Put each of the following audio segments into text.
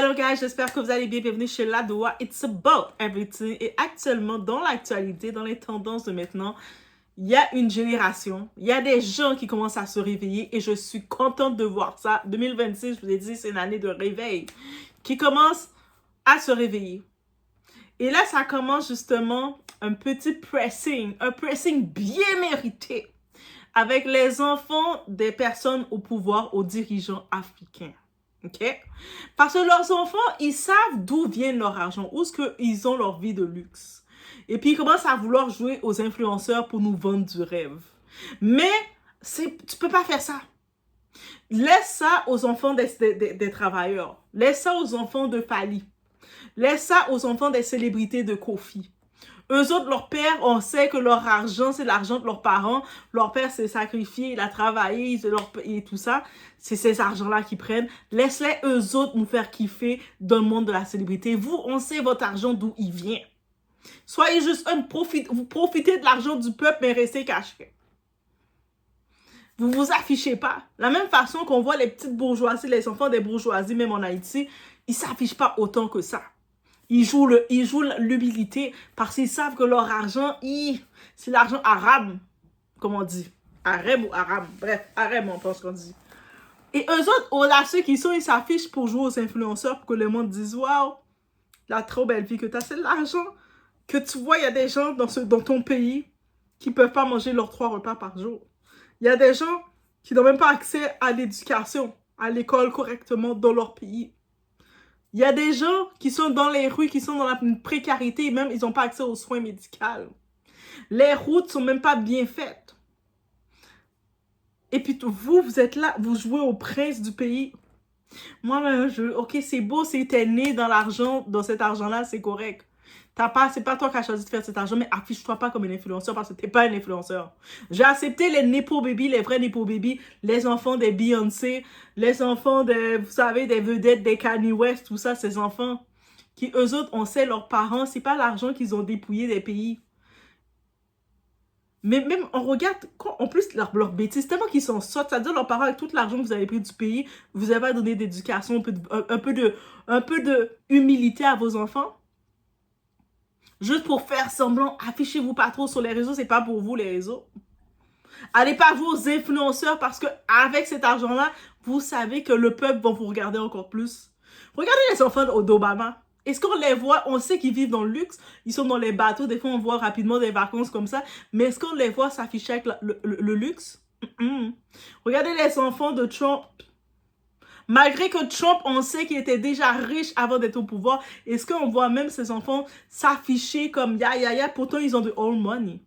Alors, guys, j'espère que vous allez bien. Bienvenue chez Ladoa. It's about everything. Et actuellement, dans l'actualité, dans les tendances de maintenant, il y a une génération, il y a des gens qui commencent à se réveiller et je suis contente de voir ça. 2026, je vous ai dit, c'est une année de réveil qui commence à se réveiller. Et là, ça commence justement un petit pressing, un pressing bien mérité avec les enfants des personnes au pouvoir, aux dirigeants africains. OK? Parce que leurs enfants, ils savent d'où vient leur argent, où est-ce qu'ils ont leur vie de luxe. Et puis, ils commencent à vouloir jouer aux influenceurs pour nous vendre du rêve. Mais, tu peux pas faire ça. Laisse ça aux enfants des travailleurs. Laisse ça aux enfants de Fali. Laisse ça aux enfants des célébrités de Kofi. Eux autres, leur père, on sait que leur argent, c'est l'argent de leurs parents. Leur père s'est sacrifié, il a travaillé, et tout ça. C'est ces argents-là qu'ils prennent. Laisse-les, eux autres, nous faire kiffer dans le monde de la célébrité. Vous, on sait votre argent d'où il vient. Soyez juste vous profitez de l'argent du peuple, mais restez cachés. Vous vous affichez pas. La même façon qu'on voit les petites bourgeoisies, les enfants des bourgeoisies, même en Haïti, ils s'affichent pas autant que ça. Ils jouent l'humilité parce qu'ils savent que leur argent, c'est l'argent arabe, comme on dit. Arabe ou arabe. Bref, arabe, on pense qu'on dit. Et eux autres, au-delà ceux qui sont, ils s'affichent pour jouer aux influenceurs pour que le monde dise « Waouh, la trop belle vie que tu as, c'est l'argent que tu vois, il y a des gens dans ton pays qui ne peuvent pas manger leurs 3 repas par jour. Il y a des gens qui n'ont même pas accès à l'éducation, à l'école correctement dans leur pays. Il y a des gens qui sont dans les rues, qui sont dans la précarité, et même ils n'ont pas accès aux soins médicaux. Les routes ne sont même pas bien faites. Et puis vous êtes là, vous jouez au prince du pays. Moi, ok, c'est beau, c'est t'es né dans l'argent, dans cet argent-là, c'est correct. C'est pas toi qui as choisi de faire cet argent, mais affiche-toi pas comme un influenceur parce que t'es pas un influenceur. J'ai accepté les Nepo Baby, les vrais Nepo Baby, les enfants des Beyoncé, les enfants vous savez, des vedettes, des Kanye West, tout ça, ces enfants qui, eux autres, on sait, leurs parents, c'est pas l'argent qu'ils ont dépouillé des pays. Mais même, on regarde, en plus, leurs bêtises, tellement qu'ils sont sots, c'est-à-dire leurs parents, avec tout l'argent que vous avez pris du pays, vous avez pas donné d'éducation, un peu de humilité à vos enfants. Juste pour faire semblant, affichez-vous pas trop sur les réseaux, c'est pas pour vous les réseaux. Allez pas jouer aux influenceurs parce que avec cet argent-là, vous savez que le peuple va vous regarder encore plus. Regardez les enfants d'Obama. Est-ce qu'on les voit? On sait qu'ils vivent dans le luxe, ils sont dans les bateaux, des fois on voit rapidement des vacances comme ça, mais est-ce qu'on les voit s'afficher avec le luxe? Regardez les enfants de Trump. Malgré que Trump, on sait qu'il était déjà riche avant d'être au pouvoir, est-ce qu'on voit même ses enfants s'afficher comme ya, pourtant ils ont de all money?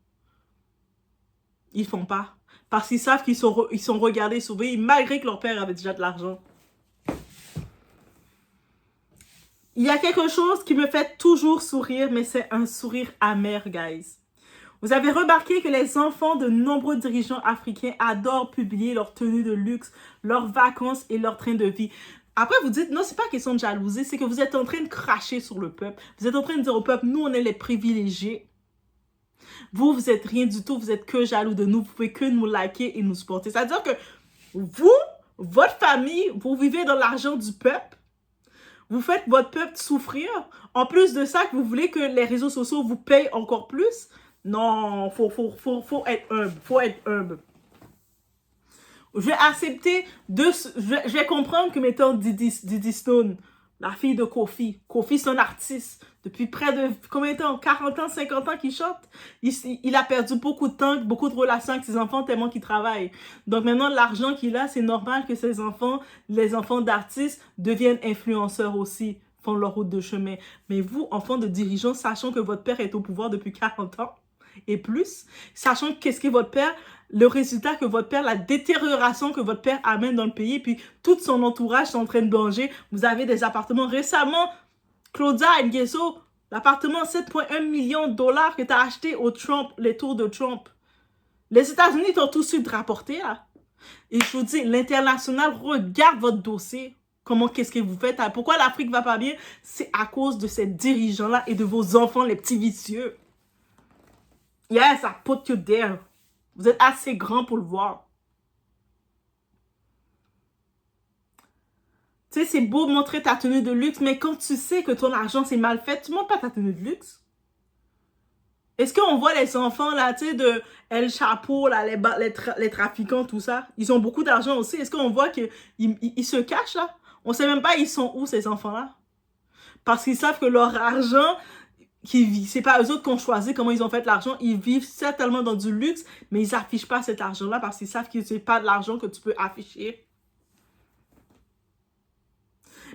Ils font pas. Parce qu'ils savent qu'ils sont regardés, surveillés, malgré que leur père avait déjà de l'argent. Il y a quelque chose qui me fait toujours sourire, mais c'est un sourire amer, guys. Vous avez remarqué que les enfants de nombreux dirigeants africains adorent publier leurs tenues de luxe, leurs vacances et leur train de vie. Après, vous dites, non, c'est pas question de jalousie, c'est que vous êtes en train de cracher sur le peuple. Vous êtes en train de dire au peuple, nous, on est les privilégiés. Vous êtes rien du tout, vous êtes que jaloux de nous, vous pouvez que nous liker et nous supporter. C'est-à-dire que vous, votre famille, vous vivez dans l'argent du peuple. Vous faites votre peuple souffrir. En plus de ça, que vous voulez que les réseaux sociaux vous payent encore plus. Non, faut être humble. Faut être humble. Je vais accepter je vais comprendre que, mettons, Didi Stone, la fille de Kofi. Kofi, c'est un artiste. Depuis près de, combien de temps? 40 ans, 50 ans qu'il chante. Il a perdu beaucoup de temps, beaucoup de relations avec ses enfants tellement qu'il travaille. Donc maintenant, l'argent qu'il a, c'est normal que ses enfants, les enfants d'artistes, deviennent influenceurs aussi, font leur route de chemin. Mais vous, enfants de dirigeants, sachant que votre père est au pouvoir depuis 40 ans, et plus, sachant qu'est-ce que votre père, le résultat que votre père, la détérioration que votre père amène dans le pays, puis tout son entourage est en train de manger. Vous avez des appartements récemment, Claudia Nguesso, l'appartement 7,1 millions de dollars que tu as acheté au Trump, les tours de Trump. Les États-Unis t'ont tout de suite rapporté là. Et je vous dis, l'international regarde votre dossier. Comment, qu'est-ce que vous faites? Pourquoi l'Afrique va pas bien? C'est à cause de ces dirigeants-là et de vos enfants, les petits vicieux. Yes, I put you there. Vous êtes assez grand pour le voir. Tu sais, c'est beau montrer ta tenue de luxe, mais quand tu sais que ton argent, c'est mal fait, tu ne montres pas ta tenue de luxe. Est-ce qu'on voit les enfants, là, tu sais, de El Chapo, là, les trafiquants, tout ça? Ils ont beaucoup d'argent aussi. Est-ce qu'on voit qu'ils ils se cachent, là? On ne sait même pas ils sont où, ces enfants-là. Parce qu'ils savent que leur argent, c'est pas eux autres qui ont choisi comment ils ont fait l'argent. Ils vivent certainement dans du luxe, mais ils n'affichent pas cet argent-là parce qu'ils savent que c'est pas de l'argent que tu peux afficher.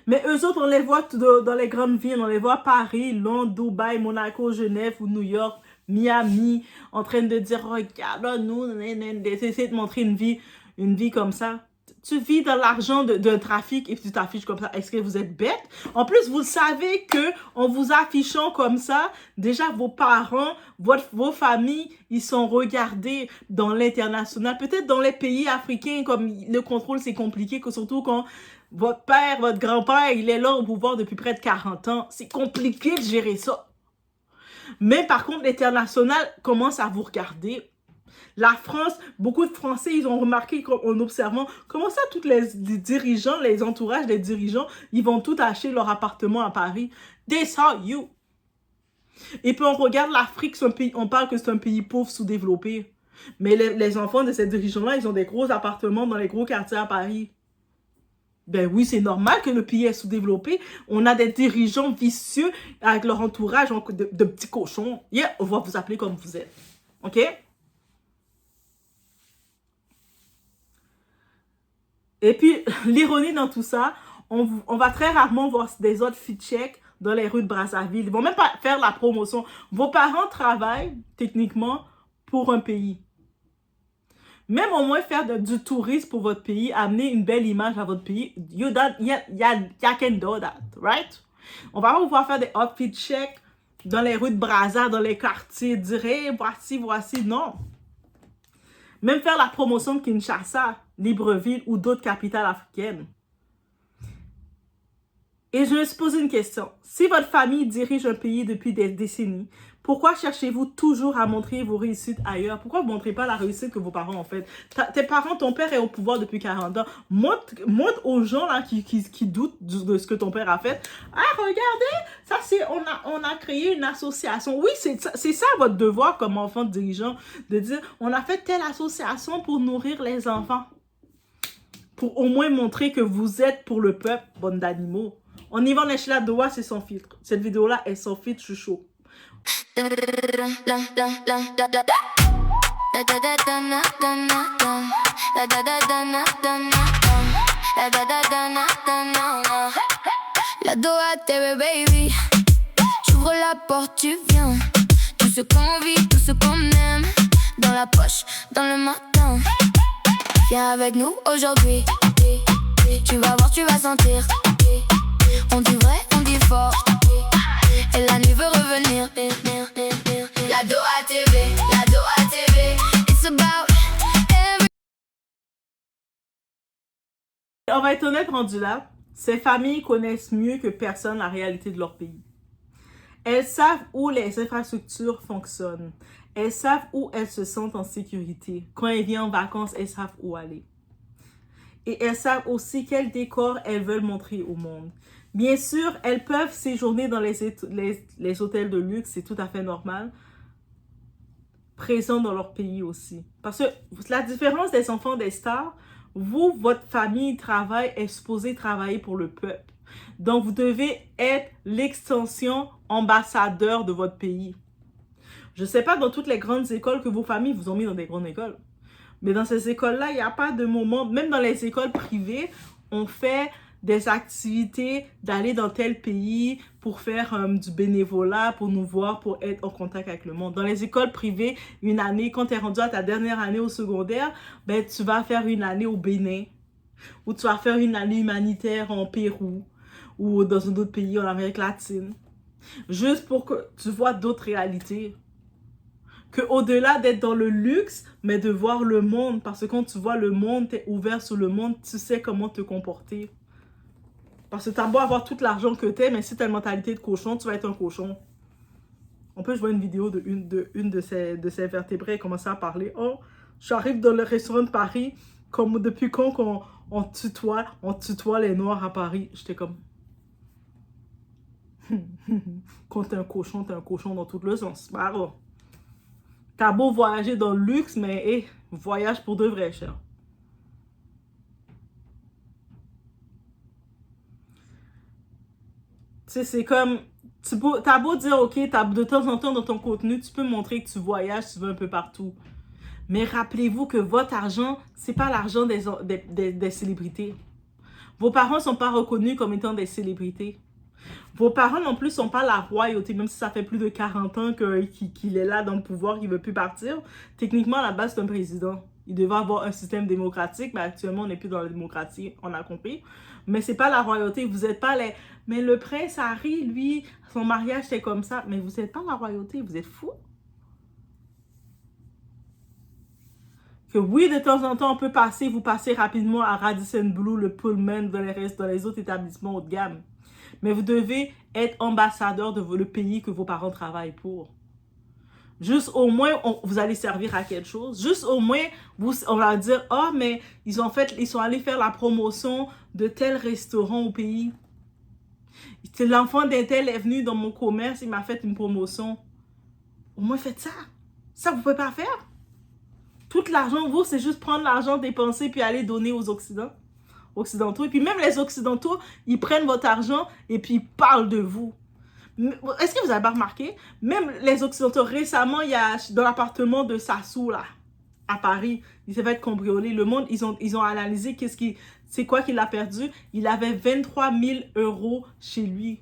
Mais eux autres, on les voit dans les grandes villes. On les voit à Paris, Londres, Dubaï, Monaco, Genève ou New York, Miami, en train de dire, regarde, nous, essayer de montrer une vie comme ça. Tu vis dans l'argent de trafic et tu t'affiches comme ça. Est-ce que vous êtes bête? En plus, vous savez que en vous affichant comme ça, déjà vos parents, vos familles, ils sont regardés dans l'international. Peut-être dans les pays africains, comme le contrôle, c'est compliqué, que surtout quand votre père, votre grand-père, il est là au pouvoir depuis près de 40 ans. C'est compliqué de gérer ça. Mais par contre, l'international commence à vous regarder. La France, beaucoup de Français, ils ont remarqué en observant comment ça, tous les dirigeants, les entourages des dirigeants, ils vont tout acheter leur appartement à Paris. They saw you. Et puis on regarde l'Afrique, on parle que c'est un pays pauvre, sous-développé. Mais les enfants de ces dirigeants-là, ils ont des gros appartements dans les gros quartiers à Paris. Ben oui, c'est normal que le pays est sous-développé. On a des dirigeants vicieux avec leur entourage de petits cochons. Yeah, on va vous appeler comme vous êtes. OK? Et puis, l'ironie dans tout ça, on va très rarement voir des autres fit check dans les rues de Brazzaville. Ils vont même pas faire la promotion. Vos parents travaillent, techniquement, pour un pays. Même au moins faire du tourisme pour votre pays, amener une belle image à votre pays, you can do that, right? On va pas pouvoir faire des outfit checks dans les rues de Brazza, dans les quartiers, dire hey, voici, non. Même faire la promotion de Kinshasa, Libreville ou d'autres capitales africaines. Et je me suis posé une question. Si votre famille dirige un pays depuis des décennies, pourquoi cherchez-vous toujours à montrer vos réussites ailleurs? Pourquoi vous ne montrez pas la réussite que vos parents ont faite? Tes parents, ton père est au pouvoir depuis 40 ans. Montre aux gens là, qui doutent de ce que ton père a fait. Ah, regardez, ça c'est, on a créé une association. Oui, c'est ça votre devoir comme enfant dirigeant, de dire, on a fait telle association pour nourrir les enfants. Pour au moins montrer que vous êtes pour le peuple, bande d'animaux. On y va en échelle de c'est sans filtre. Cette vidéo-là est sans filtre, je suis chaud. La Doha TV baby, j'ouvre la porte, tu viens. Tout ce qu'on vit, tout ce qu'on aime, dans la poche, dans le matin. Viens avec nous aujourd'hui. Tu vas voir, tu vas sentir. On dit vrai, on dit fort. Et la nuit veut revenir. La Doha TV, la Doha TV. It's about every... On va être honnête rendu là. Ces familles connaissent mieux que personne la réalité de leur pays. Elles savent où les infrastructures fonctionnent. Elles savent où elles se sentent en sécurité. Quand elles viennent en vacances, elles savent où aller. Et elles savent aussi quel décor elles veulent montrer au monde. Bien sûr, elles peuvent séjourner dans les hôtels de luxe, c'est tout à fait normal. Présents dans leur pays aussi. Parce que la différence des enfants des stars, vous, votre famille travaille, est supposée travailler pour le peuple. Donc, vous devez être l'extension ambassadeur de votre pays. Je ne sais pas dans toutes les grandes écoles que vos familles vous ont mis dans des grandes écoles. Mais dans ces écoles-là, il n'y a pas de moment, même dans les écoles privées, on fait des activités d'aller dans tel pays pour faire du bénévolat, pour nous voir, pour être en contact avec le monde. Dans les écoles privées, une année, quand tu es rendu à ta dernière année au secondaire, ben, tu vas faire une année au Bénin, ou tu vas faire une année humanitaire en Pérou, ou dans un autre pays en Amérique latine. Juste pour que tu vois d'autres réalités. Qu'au-delà d'être dans le luxe, mais de voir le monde. Parce que quand tu vois le monde, tu es ouvert sur le monde, tu sais comment te comporter. Parce que tu as beau avoir tout l'argent que tu es, mais si tu as une mentalité de cochon, tu vas être un cochon. En plus, je vois une vidéo une de ces vertébrés commencer à parler. Oh, j'arrive dans le restaurant de Paris, comme depuis quand on tutoie les Noirs à Paris. J'étais comme... Quand t'es un cochon dans tout le sens. Bah, bon. T'as beau voyager dans le luxe, mais hey, voyage pour de vrai, cher. Tu sais, c'est comme... T'as beau dire, ok, de temps en temps dans ton contenu, tu peux montrer que tu voyages, tu vas un peu partout. Mais rappelez-vous que votre argent, c'est pas l'argent des célébrités. Vos parents ne sont pas reconnus comme étant des célébrités. Vos parents non plus sont pas la royauté, même si ça fait plus de 40 ans qu'il est là dans le pouvoir, qu'il ne veut plus partir. Techniquement, à la base, c'est un président. Il devait avoir un système démocratique, mais actuellement, on n'est plus dans la démocratie, on a compris. Mais c'est pas la royauté, vous n'êtes pas les... Mais le prince Harry, lui, son mariage, c'est comme ça. Mais vous n'êtes pas la royauté, vous êtes fous. Que oui, de temps en temps, on peut passer, vous passez rapidement à Radisson Blu, le Pullman, dans les autres établissements haut de gamme. Mais vous devez être ambassadeur de le pays que vos parents travaillent pour. Juste au moins, vous allez servir à quelque chose. Juste au moins, on va dire, « Ah, oh, mais ils sont allés faire la promotion de tel restaurant au pays. L'enfant d'un tel est venu dans mon commerce, il m'a fait une promotion. » Au moins, faites ça. Ça, vous ne pouvez pas faire. Tout l'argent, vous, c'est juste prendre l'argent, dépenser, puis aller donner aux occidentaux. Et puis même les occidentaux, ils prennent votre argent et puis ils parlent de vous. Est-ce que vous avez pas remarqué? Même les occidentaux, récemment, il y a dans l'appartement de Sassou, là, à Paris, il s'est fait cambrioler. Le monde, ils ont analysé c'est quoi qu'il a perdu. Il avait 23 000 € chez lui.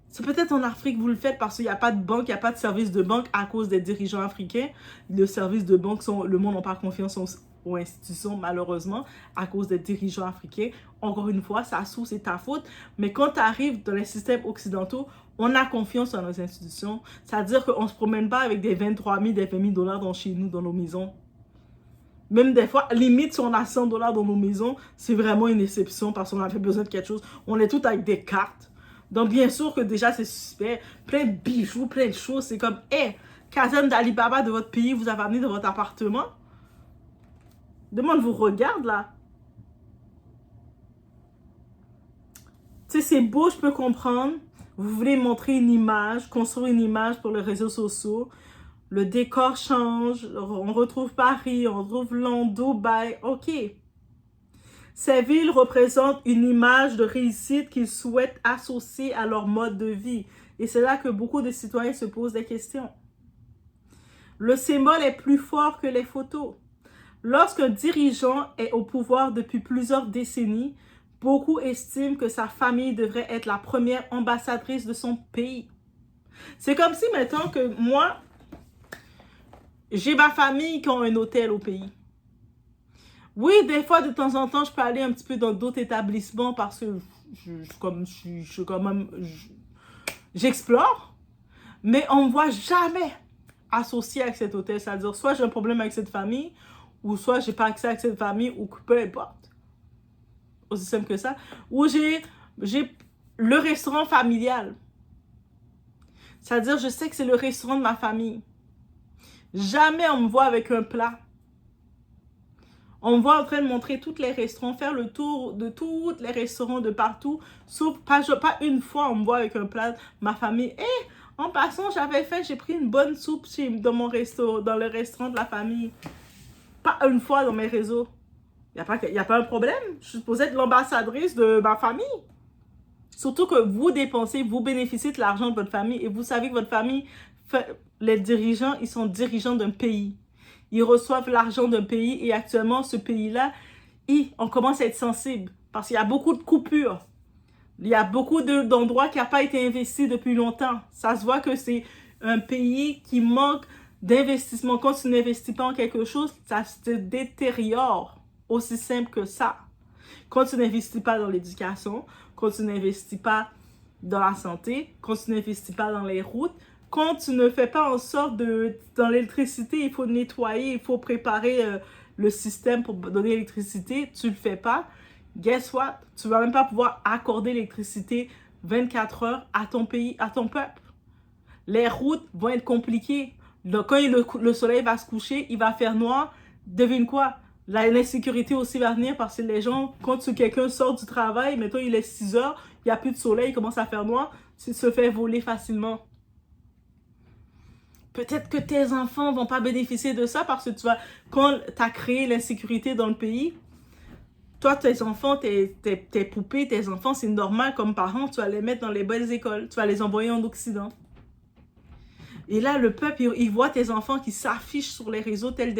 C'est peut-être en Afrique vous le faites parce qu'il n'y a pas de banque, il n'y a pas de service de banque à cause des dirigeants africains. Le service de banque, le monde n'a pas confiance aux institutions, malheureusement, à cause des dirigeants africains. Encore une fois, Sassou, c'est ta faute. Mais quand tu arrives dans les systèmes occidentaux, on a confiance dans nos institutions. C'est-à-dire qu'on ne se promène pas avec des 23 000, des 20 000 $ chez nous, dans nos maisons. Même des fois, limite, si on a 100 $ dans nos maisons, c'est vraiment une exception parce qu'on avait besoin de quelque chose. On est tout avec des cartes. Donc, bien sûr que déjà, c'est suspect. Plein de bijoux, plein de choses. C'est comme, hé, caserne d'Alibaba de votre pays vous avez amené dans votre appartement. Demande vous regarde, là. Tu sais, c'est beau, je peux comprendre. Vous voulez montrer une image, construire une image pour les réseaux sociaux. Le décor change. On retrouve Paris, on retrouve Londres, Dubaï. OK. Ces villes représentent une image de réussite qu'ils souhaitent associer à leur mode de vie. Et c'est là que beaucoup de citoyens se posent des questions. Le symbole est plus fort que les photos. Lorsqu'un dirigeant est au pouvoir depuis plusieurs décennies, beaucoup estiment que sa famille devrait être la première ambassadrice de son pays. C'est comme si, maintenant que moi, j'ai ma famille qui a un hôtel au pays. Oui, des fois, de temps en temps, je peux aller un petit peu dans d'autres établissements parce que j'explore. Mais on ne me voit jamais associé avec cet hôtel. C'est-à-dire, soit j'ai un problème avec cette famille, ou soit j'ai pas accès à cette famille, ou peu importe. Aussi simple que ça. Ou j'ai le restaurant familial. C'est-à-dire, je sais que c'est le restaurant de ma famille. Jamais on me voit avec un plat. On me voit en train de montrer tous les restaurants, faire le tour de tous les restaurants de partout. Sauf pas une fois, on me voit avec un plat. Ma famille, en passant, j'avais faim, j'ai pris une bonne soupe dans le restaurant de la famille. Pas une fois dans mes réseaux. Il n'y a pas un problème. Je suis supposée être l'ambassadrice de ma famille. Surtout que vous dépensez, vous bénéficiez de l'argent de votre famille et vous savez que votre famille, les dirigeants, ils sont dirigeants d'un pays. Ils reçoivent l'argent d'un pays et actuellement, ce pays-là, on commence à être sensible parce qu'il y a beaucoup de coupures. Il y a beaucoup d'endroits qui n'ont pas été investis depuis longtemps. Ça se voit que c'est un pays qui manque d'investissement. Quand tu n'investis pas en quelque chose, ça se détériore. Aussi simple que ça. Quand tu n'investis pas dans l'éducation, quand tu n'investis pas dans la santé, quand tu n'investis pas dans les routes, quand tu ne fais pas en sorte dans l'électricité, il faut nettoyer, il faut préparer le système pour donner l'électricité, tu ne le fais pas, guess what? Tu ne vas même pas pouvoir accorder l'électricité 24 heures à ton pays, à ton peuple. Les routes vont être compliquées. Donc, quand le soleil va se coucher, il va faire noir. Devine quoi? L'insécurité aussi va venir parce que les gens, quand quelqu'un sort du travail, mettons il est 6 heures, il n'y a plus de soleil, il commence à faire noir, tu se fais voler facilement. Peut-être que tes enfants vont pas bénéficier de ça parce que quand tu as créé l'insécurité dans le pays, toi, tes enfants, tes poupées, tes enfants, c'est normal comme parent, tu vas les mettre dans les bonnes écoles, tu vas les envoyer en Occident. Et là, le peuple, il voit tes enfants qui s'affichent sur les réseaux tels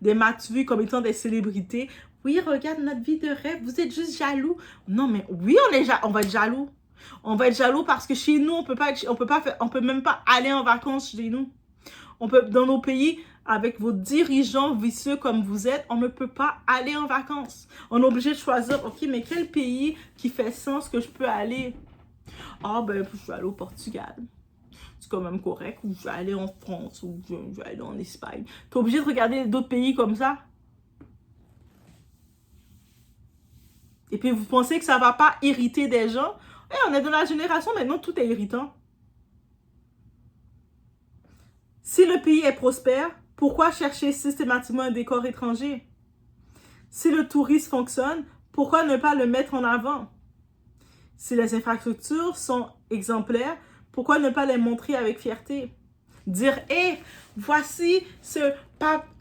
des Mathieu comme étant des célébrités. Oui, regarde notre vie de rêve, vous êtes juste jaloux. Non, mais oui, on va être jaloux. On va être jaloux parce que chez nous, on peut même pas aller en vacances chez nous. Dans nos pays, avec vos dirigeants vicieux comme vous êtes, on ne peut pas aller en vacances. On est obligé de choisir, ok, mais quel pays qui fait sens que je peux aller? Ah, ben, je vais aller au Portugal. C'est quand même correct. Ou je vais aller en France, ou je vais aller en Espagne. Tu es obligé de regarder d'autres pays comme ça? Et puis, vous pensez que ça ne va pas irriter des gens? Eh, on est dans la génération, maintenant, tout est irritant. Si le pays est prospère, pourquoi chercher systématiquement un décor étranger? Si le tourisme fonctionne, pourquoi ne pas le mettre en avant? Si les infrastructures sont exemplaires, pourquoi ne pas les montrer avec fierté? Dire, hé, voici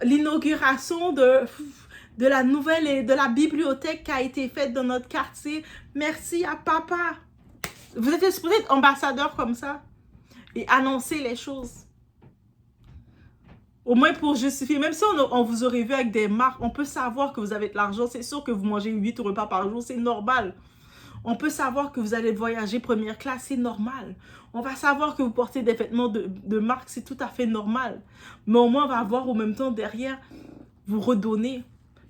l'inauguration de la nouvelle et de la bibliothèque qui a été faite dans notre quartier. Merci à papa. Vous êtes supposé être ambassadeur comme ça et annoncer les choses. Au moins pour justifier, même si on vous aurait vu avec des marques, on peut savoir que vous avez de l'argent. C'est sûr que vous mangez 8 repas par jour, c'est normal. On peut savoir que vous allez voyager première classe, c'est normal. On va savoir que vous portez des vêtements de marque, c'est tout à fait normal. Mais au moins, on va avoir au même temps derrière, vous redonner.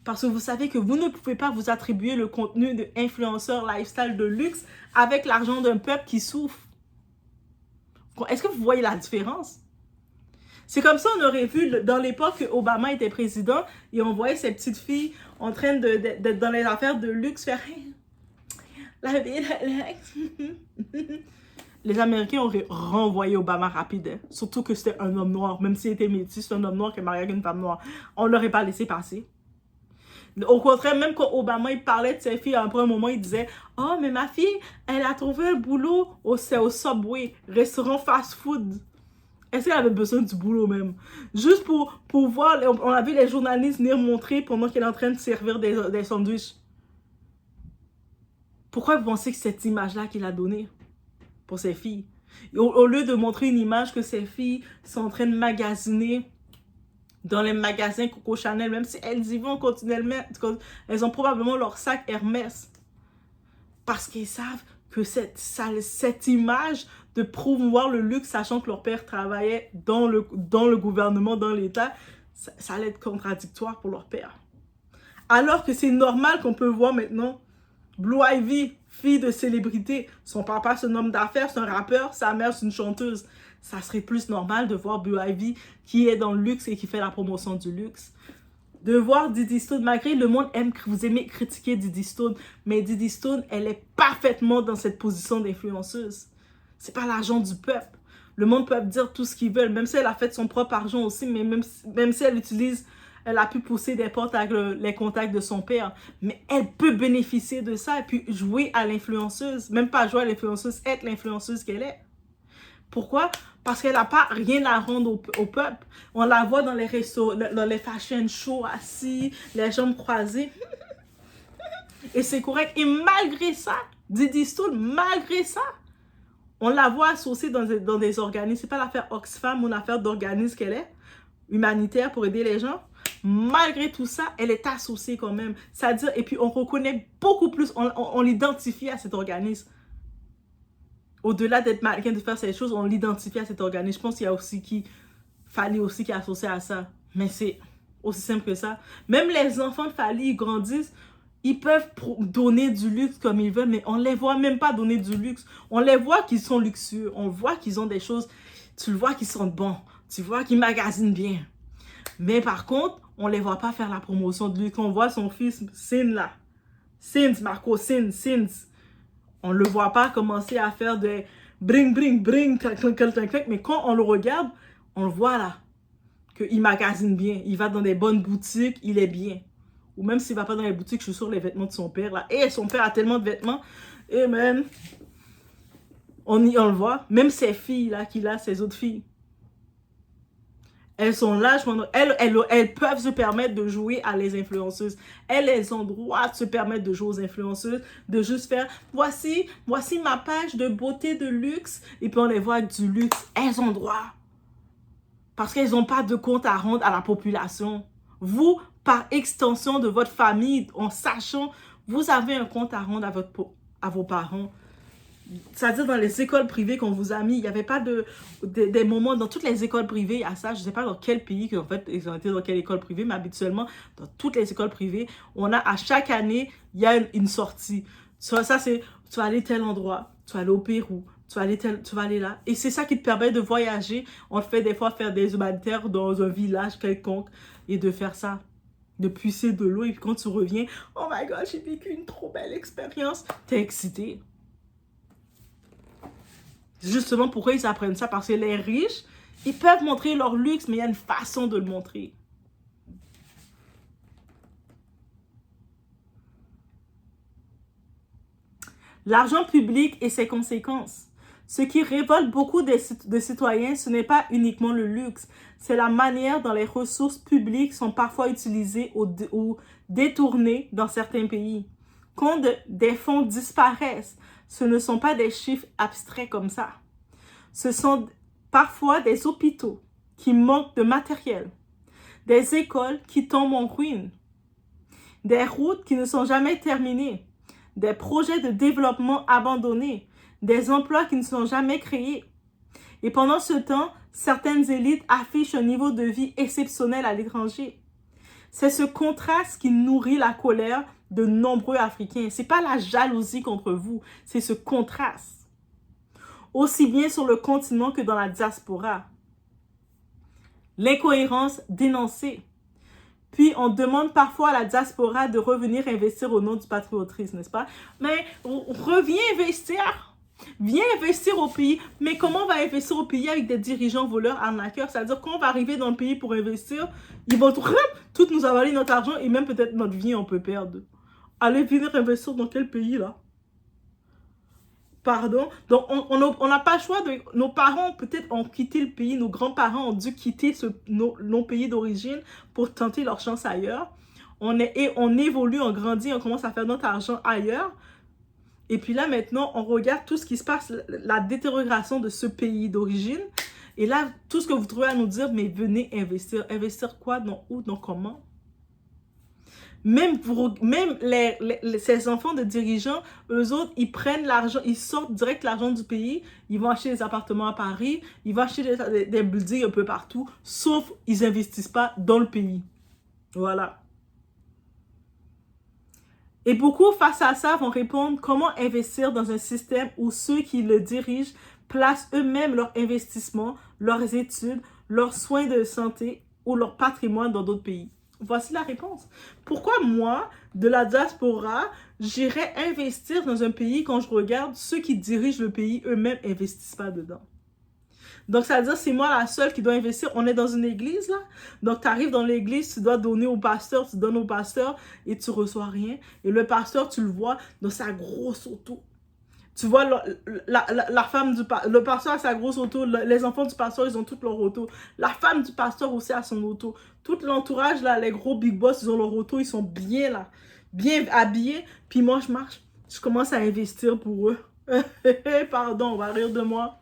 Parce que vous savez que vous ne pouvez pas vous attribuer le contenu d'influenceur lifestyle de luxe avec l'argent d'un peuple qui souffre. Est-ce que vous voyez la différence? C'est comme ça on aurait vu dans l'époque que Obama était président et on voyait ces petites filles en train d'être dans les affaires de luxe faire la vie de luxe. Les Américains auraient renvoyé Obama rapide, hein. Surtout que c'était un homme noir, même s'il était métis, c'est un homme noir qui est marié avec une femme noire. On ne l'aurait pas laissé passer. Au contraire, même quand Obama il parlait de ses filles, à un moment, il disait « Oh, mais ma fille, elle a trouvé un boulot au Subway, restaurant fast-food. » Est-ce qu'elle avait besoin du boulot même? Juste pour voir, on avait les journalistes venir montrer pendant qu'elle est en train de servir des sandwichs. Pourquoi vous pensez que cette image-là qu'il a donnée pour ses filles? Au lieu de montrer une image que ses filles sont en train de magasiner dans les magasins Coco Chanel, même si elles y vont continuellement, elles ont probablement leur sac Hermès. Parce qu'elles savent que cette image de promouvoir le luxe, sachant que leur père travaillait dans le gouvernement, dans l'État, ça allait être contradictoire pour leur père. Alors que c'est normal qu'on peut voir maintenant Blue Ivy, fille de célébrité, son papa c'est un homme d'affaires, c'est un rappeur, sa mère c'est une chanteuse. Ça serait plus normal de voir Blue Ivy qui est dans le luxe et qui fait la promotion du luxe. De voir Didi Stone, malgré le monde aime que vous aimez critiquer Didi Stone, mais Didi Stone, elle est parfaitement dans cette position d'influenceuse. C'est pas l'argent du peuple. Le monde peut dire tout ce qu'ils veulent, même si elle a fait son propre argent aussi, mais même si elle a pu pousser des portes avec les contacts de son père, mais elle peut bénéficier de ça et puis jouer à l'influenceuse, même pas jouer à l'influenceuse, être l'influenceuse qu'elle est. Pourquoi? Parce qu'elle n'a pas rien à rendre au peuple. On la voit dans les restos, dans les fashion shows, assis, les jambes croisées. Et c'est correct. Et malgré ça, Didi Stone, malgré ça, on la voit associée dans des organismes. C'est pas l'affaire Oxfam ou l'affaire d'organisme qu'elle est, humanitaire pour aider les gens. Malgré tout ça, elle est associée quand même. C'est-à-dire, et puis on reconnaît beaucoup plus, on l'identifie à cet organisme. Au-delà d'être mannequin, de faire ces choses, on l'identifie à cet organisme. Je pense qu'il y a aussi Fally aussi qui est associé à ça. Mais c'est aussi simple que ça. Même les enfants de Fally, ils grandissent, ils peuvent donner du luxe comme ils veulent, mais on ne les voit même pas donner du luxe. On les voit qu'ils sont luxueux. On voit qu'ils ont des choses, tu le vois qu'ils sont bons. Tu vois qu'ils magasinent bien. Mais par contre, on ne les voit pas faire la promotion de luxe. On voit son fils, Sin là. Marco Sin. On ne le voit pas commencer à faire des bring, mais quand on le regarde, on le voit là, qu'il magasine bien, il va dans des bonnes boutiques, il est bien. Ou même s'il va pas dans les boutiques, je suis sûre les vêtements de son père, là. Et son père a tellement de vêtements. Et même, on le voit. Même ses filles, là, qu'il a, ses autres filles. Elles sont là, elles peuvent se permettre de jouer à les influenceuses. Elles ont droit de se permettre de jouer aux influenceuses, de juste faire, voici ma page de beauté de luxe, et puis on les voit avec du luxe. Elles ont droit. Parce qu'elles n'ont pas de compte à rendre à la population. Vous, par extension de votre famille, en sachant, vous avez un compte à rendre à vos parents. C'est-à-dire dans les écoles privées qu'on vous a mis, il n'y avait pas des moments, dans toutes les écoles privées, il y a ça, je ne sais pas dans quel pays, en fait, ils ont été dans quelle école privée, mais habituellement, dans toutes les écoles privées, on a à chaque année, il y a une sortie. Ça c'est, tu vas aller tel endroit, tu vas aller au Pérou, tu vas aller là. Et c'est ça qui te permet de voyager. On te fait des fois faire des humanitaires dans un village quelconque et de faire ça. De puiser de l'eau et puis quand tu reviens, oh my god, j'ai vécu une trop belle expérience. T'es excité. Justement, pourquoi ils apprennent ça? Parce que les riches, ils peuvent montrer leur luxe, mais il y a une façon de le montrer. L'argent public et ses conséquences. Ce qui révolte beaucoup de citoyens, ce n'est pas uniquement le luxe, c'est la manière dont les ressources publiques sont parfois utilisées ou détournées dans certains pays. Quand des fonds disparaissent, ce ne sont pas des chiffres abstraits comme ça. Ce sont parfois des hôpitaux qui manquent de matériel, des écoles qui tombent en ruine, des routes qui ne sont jamais terminées, des projets de développement abandonnés, des emplois qui ne sont jamais créés. Et pendant ce temps, certaines élites affichent un niveau de vie exceptionnel à l'étranger. C'est ce contraste qui nourrit la colère de nombreux Africains. Ce n'est pas la jalousie contre vous, c'est ce contraste. Aussi bien sur le continent que dans la diaspora. L'incohérence dénoncée. Puis, on demande parfois à la diaspora de revenir investir au nom du patriotisme, n'est-ce pas? Mais reviens investir. Viens investir au pays. Mais comment on va investir au pays avec des dirigeants voleurs, arnaqueurs? C'est-à-dire qu'on va arriver dans le pays pour investir, ils vont tout nous avaler notre argent et même peut-être notre vie, on peut perdre. Allez venir investir dans quel pays, là? Pardon? Donc, on n'a pas le choix de... Nos parents, peut-être, ont quitté le pays. Nos grands-parents ont dû quitter nos pays d'origine pour tenter leur chance ailleurs. On évolue, on grandit, on commence à faire notre argent ailleurs. Et puis là, maintenant, on regarde tout ce qui se passe, la détérioration de ce pays d'origine. Et là, tout ce que vous trouvez à nous dire, mais venez investir. Investir quoi? Dans où? Dans comment? Même ces enfants de dirigeants, eux autres, ils prennent l'argent, ils sortent direct l'argent du pays, ils vont acheter des appartements à Paris, ils vont acheter des buildings un peu partout, sauf ils n'investissent pas dans le pays. Voilà. Et beaucoup, face à ça, vont répondre comment investir dans un système où ceux qui le dirigent placent eux-mêmes leur investissement, leurs études, leurs soins de santé ou leur patrimoine dans d'autres pays. Voici la réponse. Pourquoi moi, de la diaspora, j'irais investir dans un pays quand je regarde ceux qui dirigent le pays eux-mêmes n'investissent pas dedans? Donc, ça veut dire c'est moi la seule qui doit investir. On est dans une église, là. Donc, tu arrives dans l'église, tu dois donner au pasteur, tu donnes au pasteur et tu reçois rien. Et le pasteur, tu le vois dans sa grosse auto. Tu vois la femme le pasteur a sa grosse auto, les enfants du pasteur, ils ont toutes leur auto. La femme du pasteur aussi a son auto. Tout l'entourage, là, les gros big boss, ils ont leur auto, ils sont bien là, bien habillés. Puis moi, je marche, je commence à investir pour eux. Pardon, on va rire de moi.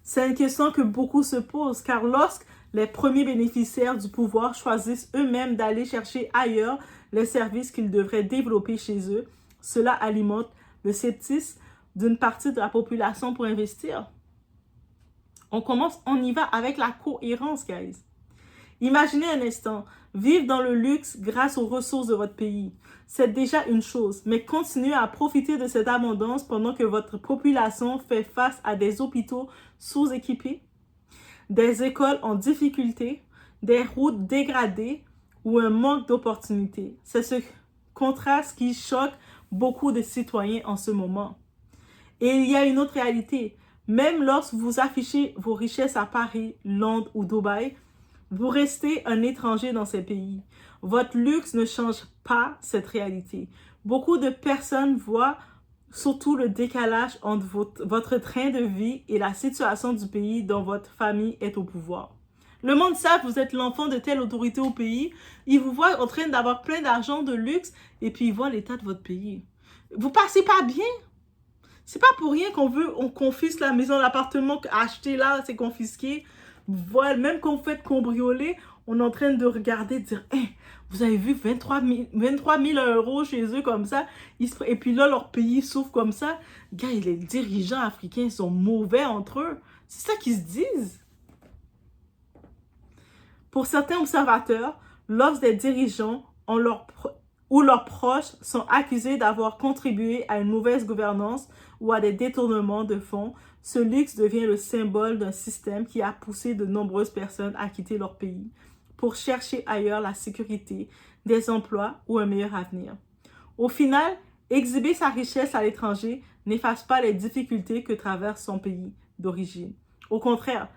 C'est une question que beaucoup se posent, car lorsque les premiers bénéficiaires du pouvoir choisissent eux-mêmes d'aller chercher ailleurs les services qu'ils devraient développer chez eux, cela alimente le scepticisme d'une partie de la population pour investir. On y va avec la cohérence, guys. Imaginez un instant, vivre dans le luxe grâce aux ressources de votre pays. C'est déjà une chose, mais continuez à profiter de cette abondance pendant que votre population fait face à des hôpitaux sous-équipés, des écoles en difficulté, des routes dégradées ou un manque d'opportunités. C'est ce contraste qui choque beaucoup de citoyens en ce moment. Et il y a une autre réalité. Même lorsque vous affichez vos richesses à Paris, Londres ou Dubaï, vous restez un étranger dans ces pays. Votre luxe ne change pas cette réalité. Beaucoup de personnes voient surtout le décalage entre votre train de vie et la situation du pays dont votre famille est au pouvoir. Le monde sait que vous êtes l'enfant de telle autorité au pays. Ils vous voient en train d'avoir plein d'argent, de luxe, et puis ils voient l'état de votre pays. Vous passez pas bien. C'est pas pour rien on confisque la maison, l'appartement acheté là, c'est confisqué. Voilà, même quand vous faites cambrioler, on est en train de regarder, de dire, hey, vous avez vu 23 000 € chez eux comme ça, et puis là, leur pays souffre comme ça. Gars, les dirigeants africains sont mauvais entre eux. C'est ça qu'ils se disent. Pour certains observateurs, lorsque des dirigeants ou leurs proches sont accusés d'avoir contribué à une mauvaise gouvernance ou à des détournements de fonds, ce luxe devient le symbole d'un système qui a poussé de nombreuses personnes à quitter leur pays pour chercher ailleurs la sécurité, des emplois ou un meilleur avenir. Au final, exhiber sa richesse à l'étranger n'efface pas les difficultés que traverse son pays d'origine. Au contraire,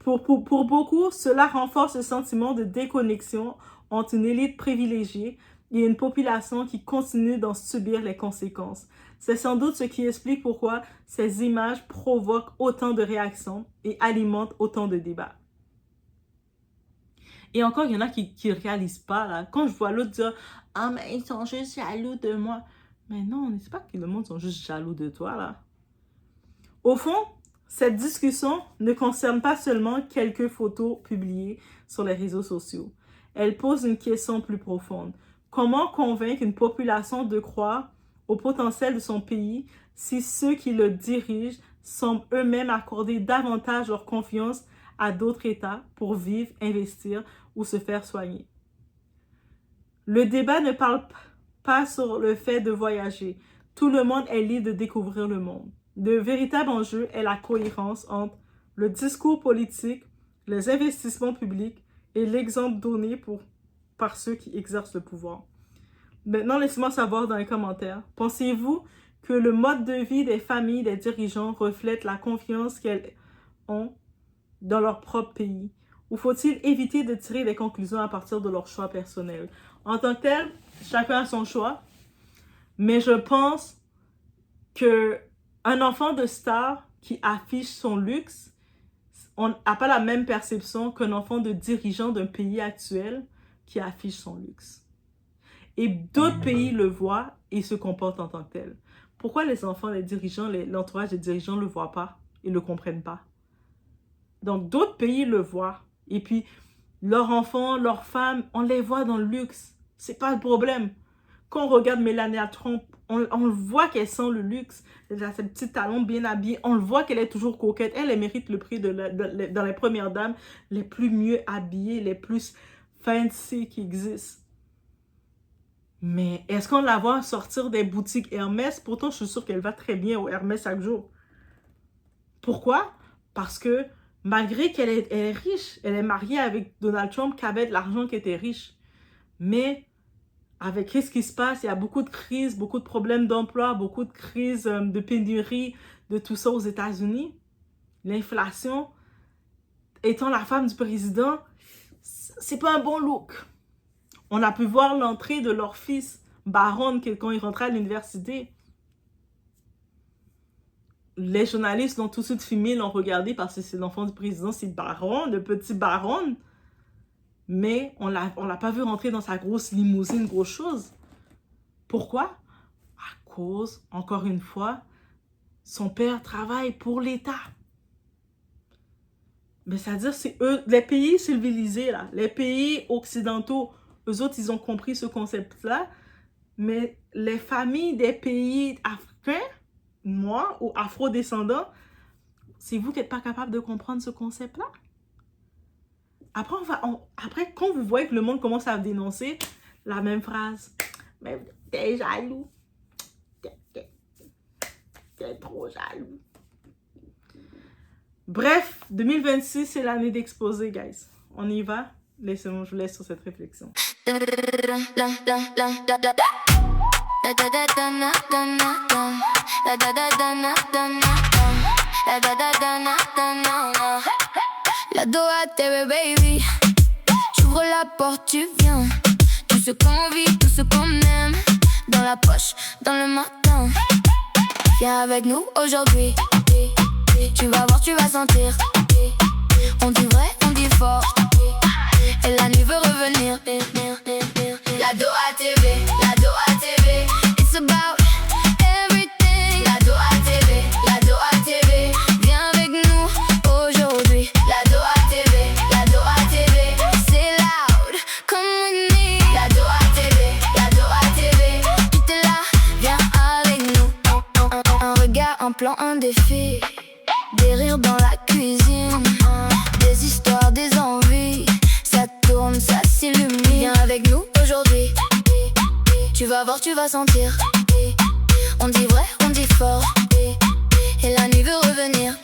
pour beaucoup, cela renforce le sentiment de déconnexion entre une élite privilégiée et une population qui continue d'en subir les conséquences. C'est sans doute ce qui explique pourquoi ces images provoquent autant de réactions et alimentent autant de débats. Et encore, il y en a qui ne réalisent pas, là. Quand je vois l'autre dire « Ah, mais ils sont juste jaloux de moi. » Mais non, c'est pas que le monde sont juste jaloux de toi, là. Au fond, cette discussion ne concerne pas seulement quelques photos publiées sur les réseaux sociaux. Elle pose une question plus profonde. Comment convaincre une population de croire au potentiel de son pays si ceux qui le dirigent semblent eux-mêmes accorder davantage leur confiance à d'autres États pour vivre, investir ou se faire soigner? Le débat ne parle pas sur le fait de voyager. Tout le monde est libre de découvrir le monde. Le véritable enjeu est la cohérence entre le discours politique, les investissements publics et l'exemple donné par ceux qui exercent le pouvoir. Maintenant, laissez-moi savoir dans les commentaires. Pensez-vous que le mode de vie des familles des dirigeants reflète la confiance qu'elles ont dans leur propre pays? Ou faut-il éviter de tirer des conclusions à partir de leur choix personnel? En tant que tel, chacun a son choix. Mais je pense que un enfant de star qui affiche son luxe, on n'a pas la même perception qu'un enfant de dirigeant d'un pays actuel qui affiche son luxe. Et d'autres pays le voient et se comportent en tant que tel. Pourquoi les enfants des dirigeants, l'entourage des dirigeants ne le voient pas et ne le comprennent pas? Donc, d'autres pays le voient. Et puis, leurs enfants, leurs femmes, on les voit dans le luxe. C'est pas le problème. Quand on regarde Melania Trump, on le voit qu'elle sent le luxe. Elle a ses petits talons bien habillés. On le voit qu'elle est toujours coquette. Elle mérite le prix dans les premières dames les plus mieux habillées, les plus fancy qui existent. Mais est-ce qu'on la voit sortir des boutiques Hermès? Pourtant, je suis sûre qu'elle va très bien au Hermès chaque jour. Pourquoi? Parce que malgré qu'elle est riche, elle est mariée avec Donald Trump qui avait de l'argent, qui était riche. Mais avec ce qui se passe, il y a beaucoup de crises, beaucoup de problèmes d'emploi, beaucoup de crises de pénurie, de tout ça aux États-Unis. L'inflation, étant la femme du président, c'est pas un bon look. On a pu voir l'entrée de leur fils, Baron, quand il rentrait à l'université. Les journalistes l'ont tout de suite filmé, l'ont regardé parce que c'est l'enfant du président, c'est Baron, le petit Baron. Mais on l'a pas vu rentrer dans sa grosse limousine, grosse chose. Pourquoi? À cause, encore une fois, son père travaille pour l'État. Mais c'est-à-dire, c'est eux, les pays civilisés, là, les pays occidentaux, eux autres, ils ont compris ce concept-là. Mais les familles des pays africains, noirs ou afro-descendants, c'est vous qui n'êtes pas capable de comprendre ce concept-là? Après, quand vous voyez que le monde commence à dénoncer la même phrase, mais t'es jaloux, t'es trop jaloux. Bref, 2026, c'est l'année d'exposer, guys. On y va? Laissez-moi, je vous laisse sur cette réflexion. La Doha TV, baby. J'ouvre la porte, tu viens. Tout ce qu'on vit, tout ce qu'on aime. Dans la poche, dans le matin. Viens avec nous aujourd'hui. Tu vas voir, tu vas sentir. On dit vrai, on dit fort. Et la nuit veut revenir. La Doha TV, la Doha TV. It's about everything. La Doha TV, la Doha TV. Viens avec nous aujourd'hui. La Doha TV, la Doha TV. C'est loud, come with me. La Doha TV, la Doha TV. Tout est là, viens avec nous. Un regard, un plan, un défi. Des rires dans la cuisine. Des histoires, des envies. Ça tourne, ça s'illumine. Viens avec nous aujourd'hui. Tu vas voir, tu vas sentir. On dit vrai, on dit fort. Et la nuit veut revenir.